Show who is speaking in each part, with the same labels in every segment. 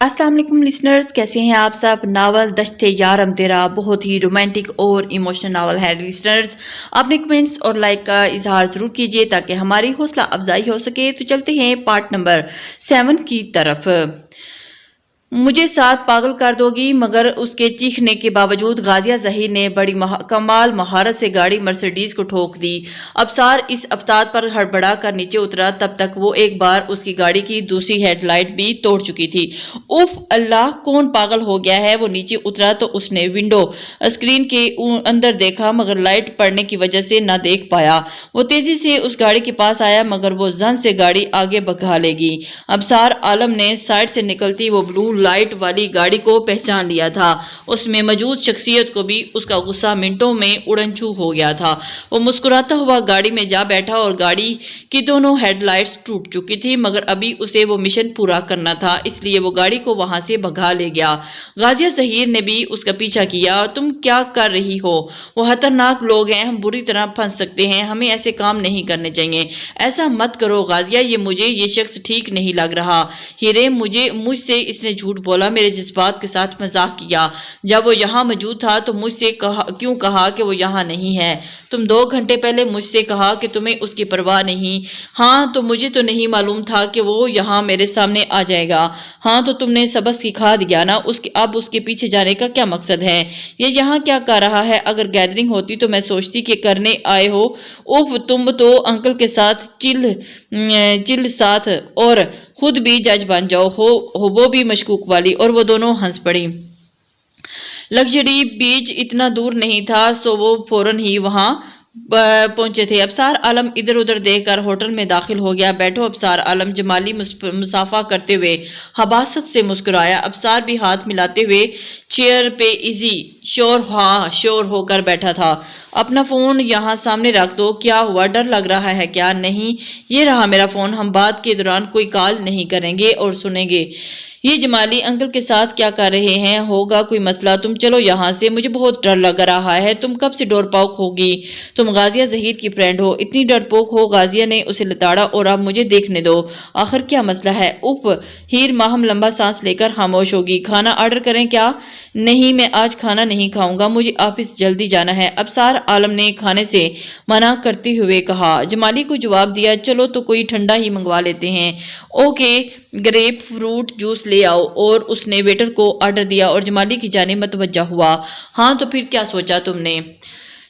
Speaker 1: السلام علیکم لسنرز، کیسے ہیں آپ سب؟ ناول دشت یارم تیرا بہت ہی رومانٹک اور ایموشنل ناول ہے لسنرز۔ اپنے کمنٹس اور لائک کا اظہار ضرور کیجیے تاکہ ہماری حوصلہ افزائی ہو سکے۔ تو چلتے ہیں پارٹ نمبر 7 کی طرف۔ مجھے ساتھ پاگل کر دو گی، مگر اس کے چیخنے کے باوجود غازیہ ظہیر نے بڑی کمال مہارت سے گاڑی مرسیڈیز کو ٹھوک دی۔ ابصار اس افتاد پر ہڑبڑا کر نیچے اترا، تب تک وہ ایک بار اس کی گاڑی کی دوسری ہیڈ لائٹ بھی توڑ چکی تھی۔ اوف اللہ، کون پاگل ہو گیا ہے؟ وہ نیچے اترا تو اس نے ونڈو اسکرین کے اندر دیکھا، مگر لائٹ پڑنے کی وجہ سے نہ دیکھ پایا۔ وہ تیزی سے اس گاڑی کے پاس آیا، مگر وہ زن سے گاڑی آگے بھگا لے گی۔ ابصار عالم نے سائڈ سے نکلتی وہ بلو لائٹ والی گاڑی کو پہچان لیا تھا۔ اس میں موجود شخصیت کو بھی اس کا غصہ منٹوں میں اڑن چھو ہو گیا تھا۔ وہ مسکراتا ہوا گاڑی میں جا بیٹھا اور گاڑی کی دونوں ہیڈ لائٹس ٹوٹ چکی تھی، مگر ابھی اسے وہ مشن پورا کرنا تھا، اس لیے وہ گاڑی کو وہاں سے بھگا لے گیا۔ غازیہ ظہیر نے بھی اس کا پیچھا کیا۔ تم کیا کر رہی ہو؟ وہ خطرناک لوگ ہیں، ہم بری طرح پھنس سکتے ہیں، ہمیں ایسے کام نہیں کرنے چاہیے۔ ایسا مت کرو غازیہ، یہ شخص ٹھیک نہیں لگ رہا۔ ہیرے، مجھ سے اس نے جھوٹ بولا، میرے جذبات کے ساتھ مذاق کیا۔ جب وہ یہاں موجود تھا تو مجھ سے کیوں کہا کہ وہ یہاں نہیں ہے؟ تم 2 گھنٹے پہلے مجھ سے کہا کہ تمہیں اس کی پرواہ نہیں۔ ہاں تو مجھے تو نہیں معلوم تھا کہ وہ یہاں میرے سامنے آ جائے گا۔ ہاں تو تم نے سبق سکھا دیا نا، اب اس کے پیچھے جانے کا کیا مقصد ہے؟ یہ یہاں کیا کر رہا ہے؟ اگر گیدرنگ ہوتی تو میں سوچتی کہ کرنے آئے ہو۔ اوف، تم تو انکل کے ساتھ چل ساتھ اور خود بھی جج بن جاؤ ہو، وہ بھی مشکوک والی۔ اور وہ دونوں ہنس پڑی۔ لگژری بیچ اتنا دور نہیں تھا، سو وہ فوراً ہی وہاں پہنچے تھے۔ ابصار عالم ادھر ادھر دیکھ کر ہوٹل میں داخل ہو گیا۔ بیٹھو ابصار عالم جمالی مصافحہ کرتے ہوئے حباست سے مسکرایا۔ ابصار بھی ہاتھ ملاتے ہوئے چیئر پہ ایزی شور ہو کر بیٹھا تھا۔ اپنا فون یہاں سامنے رکھ دو۔ کیا ہوا، ڈر لگ رہا ہے کیا؟ نہیں، یہ رہا میرا فون، ہم بات کے دوران کوئی کال نہیں کریں گے اور سنیں گے۔ یہ جمالی انکل کے ساتھ کیا کر رہے ہیں؟ ہوگا کوئی مسئلہ؟ تم چلو یہاں سے، مجھے بہت ڈر لگ رہا ہے۔ تم کب سے ڈورپوک ہوگی؟ تم غازیہ ظہیر کی فرینڈ ہو، اتنی ڈرپوک ہو؟ غازیہ نے اسے لتاڑا۔ اور اب مجھے دیکھنے دو، آخر کیا مسئلہ ہے؟ اف، ہیر ماہم لمبا سانس لے کر خاموش ہوگی۔ کھانا آرڈر کریں کیا؟ نہیں، میں آج کھانا نہیں کھاؤں گا، مجھے آفس جلدی جانا ہے، ابصار عالم نے کھانے سے منع کرتے ہوئے کہا۔ جمالی کو جواب دیا، چلو تو کوئی ٹھنڈا ہی منگوا لیتے ہیں۔ اوکے، گریپ فروٹ جوس لے آؤ۔ اور اس نے ویٹر کو آرڈر دیا اور جمالی کی جانب متوجہ ہوا۔ ہاں تو پھر کیا سوچا تم نے؟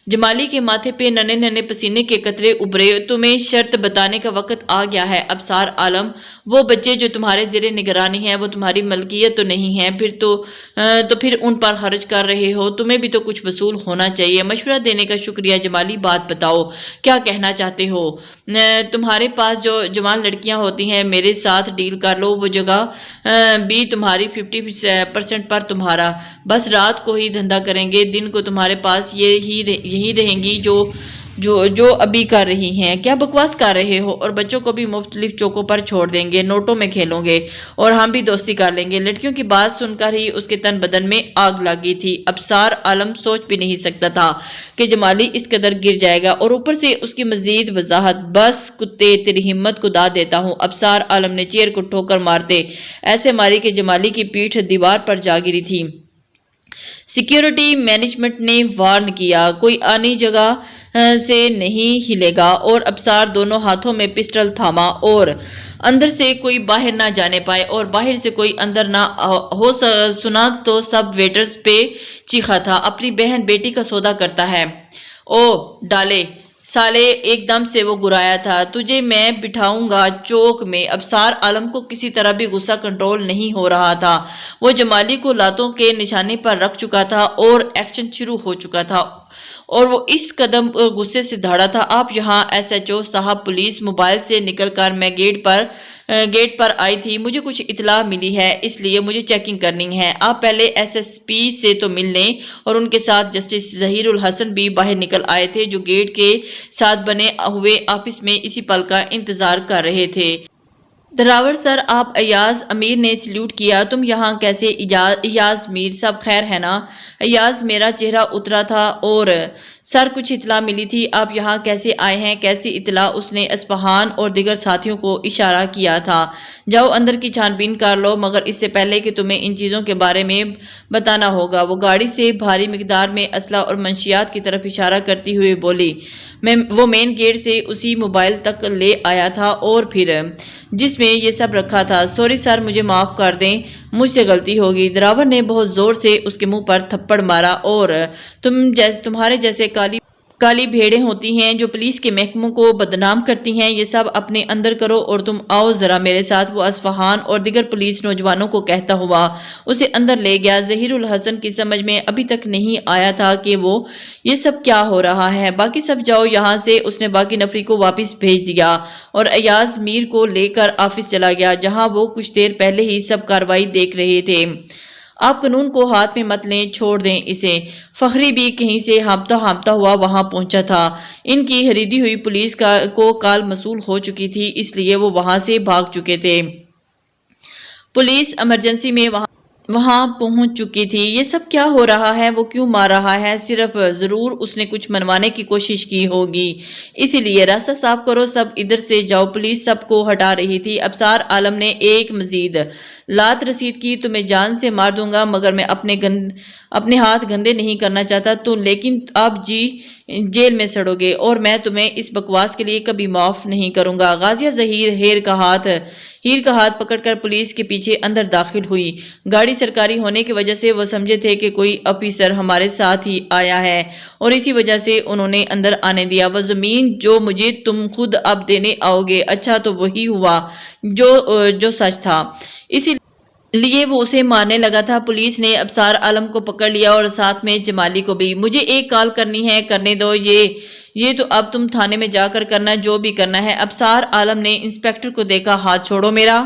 Speaker 1: جمالی کے ماتھے پہ ننے ننے پسینے کے قطرے ابھرے۔ تمہیں شرط بتانے کا وقت آ گیا ہے ابصار عالم، وہ بچے جو تمہارے زیر نگرانی ہیں وہ تمہاری ملکیت تو نہیں ہیں، پھر ان پر خرچ کر رہے ہو، تمہیں بھی تو کچھ وصول ہونا چاہیے۔ مشورہ دینے کا شکریہ جمالی، بات بتاؤ کیا کہنا چاہتے ہو؟ تمہارے پاس جو جوان لڑکیاں ہوتی ہیں میرے ساتھ ڈیل کر لو، وہ جگہ بھی تمہاری 50% پر تمہارا، بس رات کو ہی دھندا کریں گے، دن کو تمہارے پاس یہی رہیں گی جو ابھی کر رہی ہیں۔ کیا بکواس کر رہے ہو؟ اور بچوں کو بھی مختلف چوکوں پر چھوڑ دیں گے، نوٹوں میں کھیلوں گے اور ہم بھی دوستی کر لیں گے۔ لڑکیوں کی بات سن کر ہی اس کے تن بدن میں آگ لگی تھی۔ ابصار عالم سوچ بھی نہیں سکتا تھا کہ جمالی اس قدر گر جائے گا، اور اوپر سے اس کی مزید وضاحت۔ بس کتے، تیری ہمت کو داد دیتا ہوں۔ ابصار عالم نے چیئر کو ٹھوکر مارتے ایسے ماری کہ جمالی کی پیٹھ دیوار پر جا گری تھی۔ سیکیورٹی مینجمنٹ نے وارن کیا، کوئی آنی جگہ سے نہیں ہلے گا، اور ابصار دونوں ہاتھوں میں پسٹل تھاما اور اندر سے کوئی باہر نہ جانے پائے اور باہر سے کوئی اندر نہ ہو سنا تو سب ویٹرز پہ چیخا تھا، اپنی بہن بیٹی کا سودا کرتا ہے۔ او ڈالے سالے، ایک دم سے وہ گرایا تھا، تجھے میں بٹھاؤں گا چوک میں۔ ابصار عالم کو کسی طرح بھی غصہ کنٹرول نہیں ہو رہا تھا۔ وہ جمالی کو لاتوں کے نشانے پر رکھ چکا تھا اور ایکشن شروع ہو چکا تھا، اور وہ اس قدم غصے سے دھاڑا تھا۔ آپ یہاں؟ SHO صاحب، پولیس موبائل سے نکل کر میں گیٹ پر آئی تھی، مجھے کچھ اطلاع ملی ہے، اس لیے مجھے چیکنگ کرنی ہے۔ آپ پہلے SSP سے تو مل لیں۔ اور ان کے ساتھ جسٹس ظہیر الحسن بھی باہر نکل آئے تھے، جو گیٹ کے ساتھ بنے ہوئے آفس میں اسی پل کا انتظار کر رہے تھے۔ دراور سر، آپ ایاز امیر نے سلیوٹ کیا۔ تم یہاں کیسے؟ ایاز میر، سب خیر ہے نا؟ ایاز، میرا چہرہ اترا تھا اور سر کچھ اطلاع ملی تھی، آپ یہاں کیسے آئے ہیں؟ کیسی اطلاع؟ اس نے اصفہان اور دیگر ساتھیوں کو اشارہ کیا تھا۔ جاؤ اندر کی چھان بین کر لو، مگر اس سے پہلے کہ تمہیں ان چیزوں کے بارے میں بتانا ہوگا۔ وہ گاڑی سے بھاری مقدار میں اسلحہ اور منشیات کی طرف اشارہ کرتی ہوئے بولی۔ وہ مین گیٹ سے اسی موبائل تک لے آیا تھا اور پھر جس میں یہ سب رکھا تھا۔ سوری سر، مجھے معاف کر دیں، مجھ سے غلطی ہوگی۔ ڈرائیور نے بہت زور سے اس کے منہ پر تھپڑ مارا۔ اور تمہارے جیسے کالی بھیڑیں ہوتی ہیں جو پولیس کے محکموں کو بدنام کرتی ہیں، یہ سب اپنے اندر کرو اور تم آؤ ذرا میرے ساتھ۔ وہ اصفہان اور دیگر پولیس نوجوانوں کو کہتا ہوا اسے اندر لے گیا۔ ظہیر الحسن کی سمجھ میں ابھی تک نہیں آیا تھا کہ یہ سب کیا ہو رہا ہے۔ باقی سب جاؤ یہاں سے۔ اس نے باقی نفری کو واپس بھیج دیا اور ایاز میر کو لے کر آفس چلا گیا، جہاں وہ کچھ دیر پہلے ہی سب کارروائی دیکھ رہے تھے۔ آپ قانون کو ہاتھ میں مت لیں، چھوڑ دیں اسے۔ فخری بھی کہیں سے ہانپتا ہوا وہاں پہنچا تھا۔ ان کی خریدی ہوئی پولیس کو کال موصول ہو چکی تھی، اس لیے وہ وہاں سے بھاگ چکے تھے۔ پولیس ایمرجنسی میں وہاں پہنچ چکی تھی۔ یہ سب کیا ہو رہا ہے؟ وہ کیوں مار رہا ہے؟ صرف ضرور اس نے کچھ منوانے کی کوشش کی ہوگی، اسی لیے راستہ صاف کرو، سب ادھر سے جاؤ۔ پولیس سب کو ہٹا رہی تھی۔ ابصار عالم نے ایک مزید لات رسید کی، تمہیں جان سے مار دوں گا، مگر میں اپنے ہاتھ گندے نہیں کرنا چاہتا لیکن آپ جیل میں سڑو گے اور میں تمہیں اس بکواس کے لیے کبھی معاف نہیں کروں گا۔ غازیہ ظہیر ہیر کا ہاتھ پکڑ کر پولیس کے پیچھے اندر داخل ہوئی۔ گاڑی سرکاری ہونے کی وجہ سے وہ سمجھے تھے کہ کوئی آفیسر ہمارے ساتھ ہی آیا ہے اور اسی وجہ سے انہوں نے اندر آنے دیا۔ وہ زمین جو مجھے تم خود اب دینے آؤ گے، اچھا تو وہی ہوا جو سچ تھا، اسی لیے وہ اسے مارنے لگا تھا۔ پولیس نے ابصار عالم کو پکڑ لیا اور ساتھ میں جمالی کو بھی۔ مجھے ایک کال کرنی ہے، کرنے دو، یہ تو اب تم تھانے میں جا کر کرنا جو بھی کرنا ہے۔ ابصار عالم نے انسپکٹر کو دیکھا، ہاتھ چھوڑو میرا۔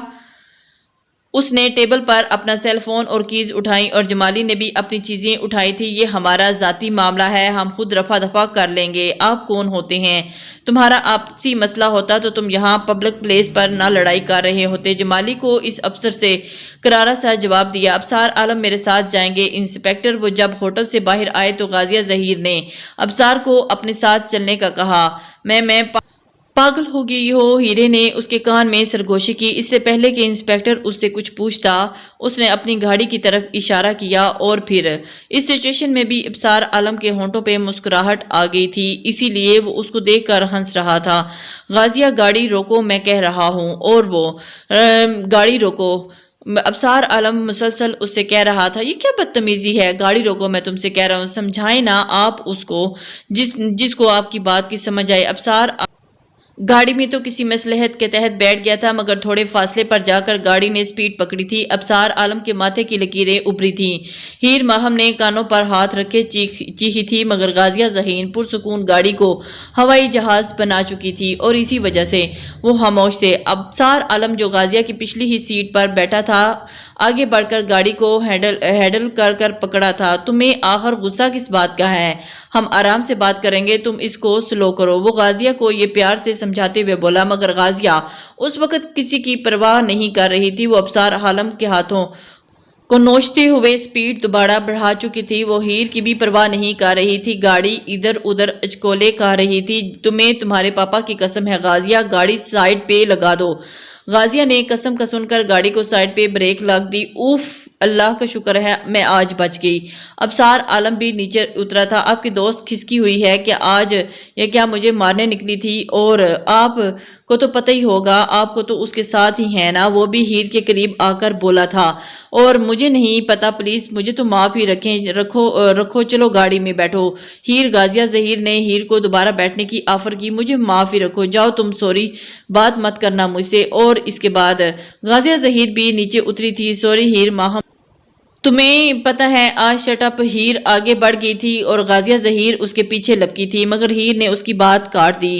Speaker 1: اس نے ٹیبل پر اپنا سیل فون اور کیز اٹھائیں اور جمالی نے بھی اپنی چیزیں اٹھائی تھی۔ یہ ہمارا ذاتی معاملہ ہے، ہم خود رفع دفع کر لیں گے۔ آپ کون ہوتے ہیں؟ تمہارا آپسی مسئلہ ہوتا تو تم یہاں پبلک پلیس پر نہ لڑائی کر رہے ہوتے۔ جمالی کو اس افسر سے کرارا سا جواب دیا۔ ابصار عالم میرے ساتھ جائیں گے انسپکٹر۔ وہ جب ہوٹل سے باہر آئے تو غازیہ ظہیر نے ابصار کو اپنے ساتھ چلنے کا کہا۔ میں پاگل ہو گئی ہو؟ ہیرے نے اس کے کان میں سرگوشی کی۔ اس سے پہلے کہ انسپکٹر اس سے کچھ پوچھتا، اس نے اپنی گاڑی کی طرف اشارہ کیا اور پھر اس سچویشن میں بھی ابصار عالم کے ہونٹوں پہ مسکراہٹ آ گئی تھی، اسی لیے وہ اس کو دیکھ کر ہنس رہا تھا۔ غازیہ گاڑی روکو، میں کہہ رہا ہوں۔ اور وہ گاڑی روکو، ابصار عالم مسلسل اس سے کہہ رہا تھا۔ یہ کیا بدتمیزی ہے؟ گاڑی روکو، میں تم سے کہہ رہا ہوں، سمجھائیں نا آپ اس کو جس کو آپ کی بات کی سمجھ آئے۔ ابصار گاڑی میں تو کسی مصلحت کے تحت بیٹھ گیا تھا، مگر تھوڑے فاصلے پر جا کر گاڑی نے سپیڈ پکڑی تھی۔ ابصار عالم کے ماتھے کی لکیریں ابھری تھیں۔ ہیر ماہم نے کانوں پر ہاتھ رکھے چیخی تھی، مگر غازیہ ظہیر پرسکون گاڑی کو ہوائی جہاز بنا چکی تھی اور اسی وجہ سے وہ خاموش تھے۔ ابصار عالم جو غازیہ کی پچھلی ہی سیٹ پر بیٹھا تھا، آگے بڑھ کر گاڑی کو ہینڈل کر پکڑا تھا۔ تمہیں آخر غصہ کس بات کا ہے؟ ہم آرام سے بات کریں گے، تم اس کو سلو کرو۔ وہ غازیہ کو یہ پیار سے سمجھاتے ہوئے بولا، مگر غازیہ اس وقت کسی کی پرواہ نہیں کر رہی تھی۔ وہ ابصار عالم کے ہاتھوں کو نوچتے ہوئے سپیڈ دوبارہ بڑھا چکی تھی۔ وہ ہیر کی بھی پرواہ نہیں کر رہی تھی۔ گاڑی ادھر ادھر اچکولے کھا رہی تھی۔ تمہیں تمہارے پاپا کی قسم ہے غازیہ، گاڑی سائیڈ پہ لگا دو۔ غازیہ نے قسم کا سن کر گاڑی کو سائیڈ پہ بریک لگ دی۔ اوف، اللہ کا شکر ہے میں آج بچ گئی۔ ابصار عالم بھی نیچے اترا تھا۔ آپ کی دوست کھسکی ہوئی ہے کہ آج یہ کیا مجھے مارنے نکلی تھی؟ اور آپ کو تو پتہ ہی ہوگا، آپ کو تو اس کے ساتھ ہی ہے نا؟ وہ بھی ہیر کے قریب آ کر بولا تھا۔ اور مجھے نہیں پتا، پلیز مجھے تو معاف ہی رکھو، چلو گاڑی میں بیٹھو۔ ہیر غازیہ ظہیر نے ہیر کو دوبارہ بیٹھنے کی آفر کی۔ مجھے معاف ہی رکھو، جاؤ تم، سوری بات مت کرنا مجھ سے۔ اور اس کے بعد غازیہ ظہیر بھی نیچے اتری تھی۔ سوری ہیر ماہم، تمہیں پتا ہے آج شٹ اپ۔ ہیر آگے بڑھ گئی تھی اور غازیہ ظہیر اس کے پیچھے لپکی تھی، مگر ہیر نے اس کی بات کاٹ دی۔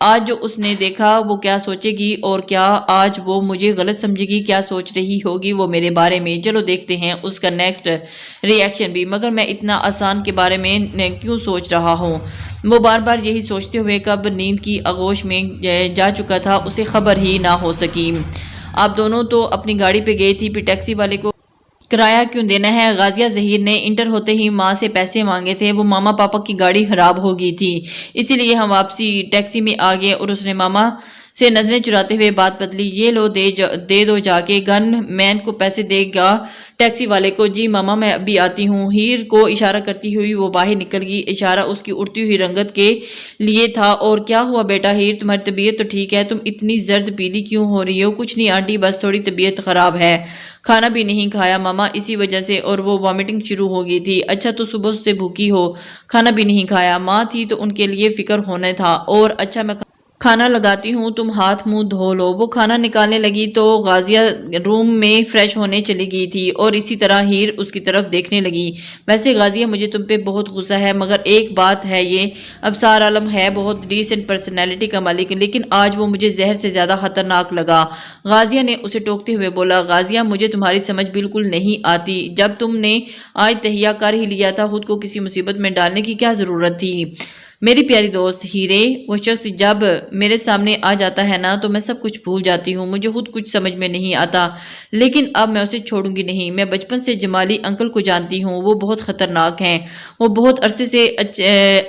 Speaker 1: آج جو اس نے دیکھا وہ کیا سوچے گی، اور کیا آج وہ مجھے غلط سمجھے گی، کیا سوچ رہی ہوگی وہ میرے بارے میں۔ چلو دیکھتے ہیں اس کا نیکسٹ ری ایکشن بھی۔ مگر میں اتنا آسان کے بارے میں کیوں سوچ رہا ہوں؟ وہ بار بار یہی سوچتے ہوئے کب نیند کی آغوش میں جا چکا تھا، اسے خبر ہی نہ ہو سکی۔ آپ دونوں تو اپنی گاڑی پہ گئی تھی، پھر ٹیکسی والے کو کرایہ کیوں دینا ہے؟ غازیہ ظہیر نے انٹر ہوتے ہی ماں سے پیسے مانگے تھے، وہ ماما پاپا کی گاڑی خراب ہو گئی تھی، اسی لیے ہم واپسی ٹیکسی میں آ گئے، اور اس نے ماما سے نظریں چراتے ہوئے بات بدلی۔ یہ لو دے دو جا کے، گن مین کو پیسے دے گا ٹیکسی والے کو۔ جی ماما میں ابھی آتی ہوں۔ ہیر کو اشارہ کرتی ہوئی وہ باہر نکل گئی، اشارہ اس کی اڑتی ہوئی رنگت کے لیے تھا۔ اور کیا ہوا بیٹا ہیر، تمہاری طبیعت تو ٹھیک ہے؟ تم اتنی زرد پیلی کیوں ہو رہی ہو؟ کچھ نہیں آنٹی، بس تھوڑی طبیعت خراب ہے، کھانا بھی نہیں کھایا ماما اسی وجہ سے، اور وہ وامٹنگ شروع ہو گئی تھی۔ اچھا تو صبح سے بھوکی ہو، کھانا بھی نہیں کھایا؟ ماں تھی تو ان کے لیے فکر ہونا تھا۔ اور اچھا میں کھانا لگاتی ہوں، تم ہاتھ منہ دھو لو۔ وہ کھانا نکالنے لگی تو غازیہ روم میں فریش ہونے چلی گئی تھی، اور اسی طرح ہیر اس کی طرف دیکھنے لگی۔ ویسے غازیہ مجھے تم پہ بہت غصہ ہے، مگر ایک بات ہے، یہ ابصار عالم ہے بہت ڈیسنٹ پرسنالٹی کا مالک، لیکن آج وہ مجھے زہر سے زیادہ خطرناک لگا۔ غازیہ نے اسے ٹوکتے ہوئے بولا۔ غازیہ مجھے تمہاری سمجھ بالکل نہیں آتی، جب تم نے آج تہیہ کر ہی لیا تھا، خود کو کسی مصیبت میں ڈالنے کی کیا ضرورت تھی؟ میری پیاری دوست ہیرے، وہ شخص جب میرے سامنے آ جاتا ہے نا تو میں سب کچھ بھول جاتی ہوں، مجھے خود کچھ سمجھ میں نہیں آتا، لیکن اب میں اسے چھوڑوں گی نہیں۔ میں بچپن سے جمالی انکل کو جانتی ہوں، وہ بہت خطرناک ہیں، وہ بہت عرصے سے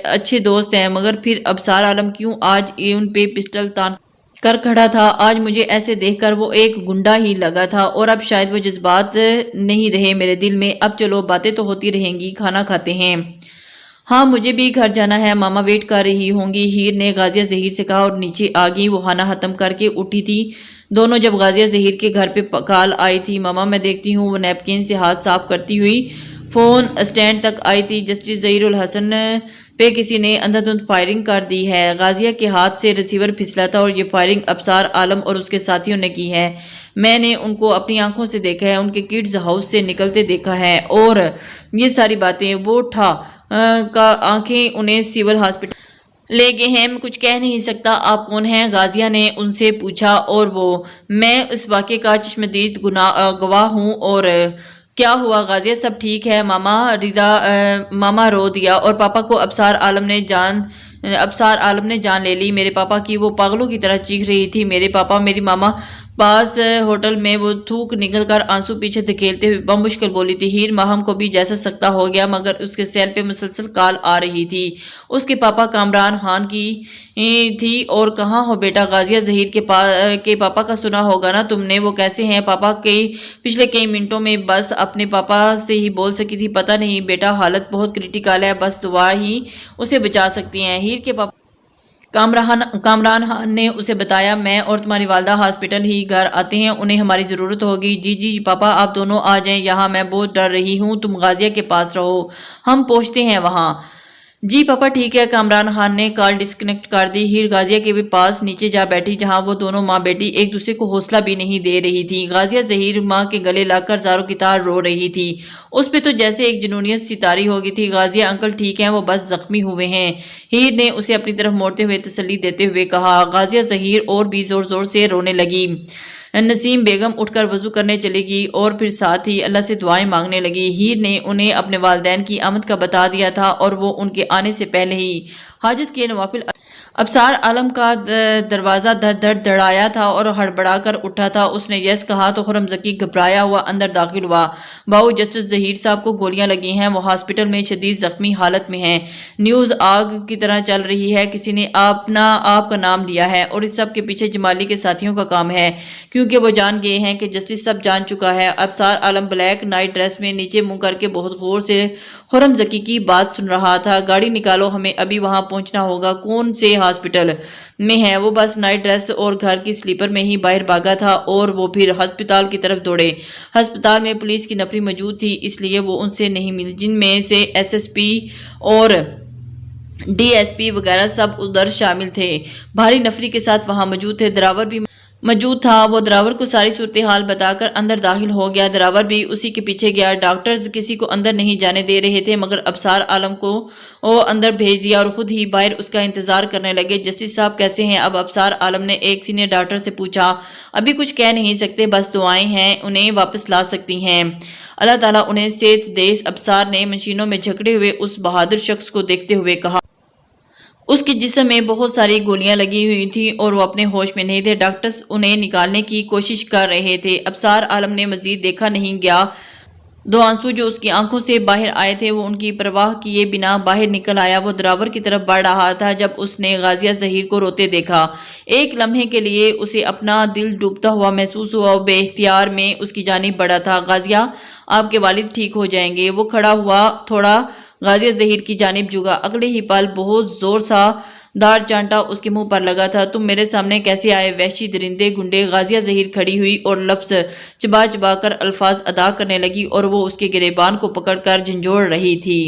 Speaker 1: اچھے دوست ہیں، مگر پھر ابصار عالم کیوں آج ان پہ پسٹل تان کر کھڑا تھا؟ آج مجھے ایسے دیکھ کر وہ ایک گنڈا ہی لگا تھا، اور اب شاید وہ جذبات نہیں رہے میرے دل میں۔ اب چلو باتیں تو ہوتی رہیں گی، کھانا کھاتے ہیں۔ ہاں مجھے بھی گھر جانا ہے، ماما ویٹ کر رہی ہوں گی، ہیر نے غازیہ ظہیر سے کہا، اور نیچے آ گئی۔ وہ کھانا ختم کر کے اٹھی تھی دونوں جب غازیہ ظہیر کے گھر پہ کال آئی تھی۔ ماما میں دیکھتی ہوں۔ وہ نیپکن سے ہاتھ صاف کرتی ہوئی فون اسٹینڈ تک آئی تھی۔ جسٹس ظہیر الحسن پہ کسی نے اندھا دھند فائرنگ کر دی ہے۔ غازیہ کے ہاتھ سے ریسیور پھسلا تھا، اور یہ فائرنگ ابصار عالم اور اس کے ساتھیوں نے کی ہے۔ میں نے ان کو اپنی آنکھوں سے دیکھا ہے، ان کے کڈز ہاؤس سے نکلتے دیکھا ہے، اور یہ ساری باتیں وہ کا آنکھیں انہیں سول ہاسپٹل لے گئے ہیں۔ میں کچھ کہہ نہیں سکتا، آپ کون ہیں؟ غازیہ نے ان سے پوچھا، اور وہ میں اس واقعے کا چشمدید گواہ ہوں۔ اور کیا ہوا غازیہ؟ سب ٹھیک ہے ماما رو دیا، اور پاپا کو ابصار عالم نے جان لے لی میرے پاپا کی۔ وہ پاگلوں کی طرح چیخ رہی تھی، میرے پاپا، میری ماما پاس ہوٹل میں وہ تھوک نکل کر آنسو پیچھے دھکیلتے ہوئے بمشکل بولی تھی۔ ہیر ماہم کو بھی جیسا سکتا ہو گیا، مگر اس کے سیل پہ مسلسل کال آ رہی تھی۔ اس کے پاپا کامران خان کی تھی۔ اور کہاں ہو بیٹا؟ غازیہ ظہیر کے پاپا کا سنا ہوگا نا تم نے، وہ کیسے ہیں؟ پاپا کے پچھلے کئی منٹوں میں بس اپنے پاپا سے ہی بول سکی تھی۔ پتہ نہیں بیٹا، حالت بہت کریٹیکل ہے، بس دعا ہی اسے بچا سکتی ہیں۔ ہیر کے پاپا کامران خان نے اسے بتایا، میں اور تمہاری والدہ ہاسپٹل ہی گھر آتے ہیں، انہیں ہماری ضرورت ہوگی۔ جی پاپا، آپ دونوں آ جائیں یہاں، میں بہت ڈر رہی ہوں، تم غازیہ کے پاس رہو، ہم پہنچتے ہیں وہاں۔ جی پاپا ٹھیک ہے۔ کامران خان نے کال ڈسکنیکٹ کر دی۔ ہیر غازیہ کے پاس نیچے جا بیٹھی، جہاں وہ دونوں ماں بیٹی ایک دوسرے کو حوصلہ بھی نہیں دے رہی تھی۔ غازیہ ظہیر ماں کے گلے لگ کر زاروں کی طرح رو رہی تھی، اس پہ تو جیسے ایک جنونیت سی طاری ہو گئی تھی۔ غازیہ انکل ٹھیک ہیں، وہ بس زخمی ہوئے ہیں، ہیر نے اسے اپنی طرف موڑتے ہوئے تسلی دیتے ہوئے کہا۔ غازیہ ظہیر اور بھی زور زور سے رونے لگی۔ نسیم بیگم اٹھ کر وضو کرنے چلی گئی، اور پھر ساتھ ہی اللہ سے دعائیں مانگنے لگی۔ ہیر نے انہیں اپنے والدین کی آمد کا بتا دیا تھا، اور وہ ان کے آنے سے پہلے ہی حاجت کے نوافل ابصار عالم کا دروازہ دھڑایا تھا، اور ہڑبڑا کر اٹھا تھا۔ اس نے یس کہا تو خرم ذکی گھبرایا ہوا اندر داخل ہوا۔ باؤ، جسٹس ظہیر صاحب کو گولیاں لگی ہیں، وہ ہاسپٹل میں شدید زخمی حالت میں ہیں، نیوز آگ کی طرح چل رہی ہے، کسی نے آپ کا نام لیا ہے، اور اس سب کے پیچھے جمالی کے ساتھیوں کا کام ہے، کیونکہ وہ جان گئے ہیں کہ جسٹس سب جان چکا ہے۔ ابصار عالم بلیک نائٹ ڈریس میں نیچے منہ کر کے بہت غور سے خرم ذکی کی بات سن رہا تھا۔ گاڑی نکالو، ہمیں ابھی وہاں پہنچنا ہوگا۔ کون سے ہاسپٹل میں ہے؟ وہ بس نائٹ ڈریس اور گھر کی سلیپر میں ہی باہر بھاگا تھا، اور وہ پھر ہسپتال کی طرف دوڑے۔ ہسپتال میں پولیس کی نفری موجود تھی، اس لیے وہ ان سے نہیں ملی، جن میں سے ایس ایس پی اور ڈی ایس پی وغیرہ سب ادھر شامل تھے، بھاری نفری کے ساتھ وہاں موجود تھے۔ دراور بھی موجود تھا۔ وہ دراور کو ساری صورتحال بتا کر اندر داخل ہو گیا۔ دراور بھی اسی کے پیچھے گیا۔ ڈاکٹرز کسی کو اندر نہیں جانے دے رہے تھے مگر ابصار عالم کو وہ اندر بھیج دیا اور خود ہی باہر اس کا انتظار کرنے لگے۔ جسٹس صاحب کیسے ہیں؟ اب ابصار عالم نے ایک سینئر ڈاکٹر سے پوچھا۔ ابھی کچھ کہہ نہیں سکتے، بس دعائیں ہیں انہیں واپس لا سکتی ہیں۔ اللہ تعالیٰ انہیں صحت دے۔ ابصار نے مشینوں میں جھکڑے ہوئے اس بہادر شخص کو دیکھتے ہوئے کہا۔ اس کے جسم میں بہت ساری گولیاں لگی ہوئی تھیں اور وہ اپنے ہوش میں نہیں تھے۔ ڈاکٹرز انہیں نکالنے کی کوشش کر رہے تھے۔ ابصار عالم نے مزید دیکھا نہیں گیا۔ دو آنسو جو اس کی آنکھوں سے باہر آئے تھے وہ ان کی پرواہ کیے بنا باہر نکل آیا۔ وہ دراور کی طرف بڑھ رہا تھا جب اس نے غازیہ ظہیر کو روتے دیکھا۔ ایک لمحے کے لیے اسے اپنا دل ڈوبتا ہوا محسوس ہوا۔ وہ بے اختیار میں اس کی جانب بڑھا تھا۔ غازیہ، آپ کے والد ٹھیک ہو جائیں گے۔ وہ کھڑا ہوا، تھوڑا غازیہ ظہیر کی جانب جھکا۔ اگلے ہی پل بہت زور سا دار چانٹا اس کے منہ پر لگا تھا۔ تم میرے سامنے کیسے آئے وحشی درندے گنڈے؟ غازیہ ظہیر کھڑی ہوئی اور لفظ چبا چبا کر الفاظ ادا کرنے لگی اور وہ اس کے گریبان کو پکڑ کر جھنجھوڑ رہی تھی۔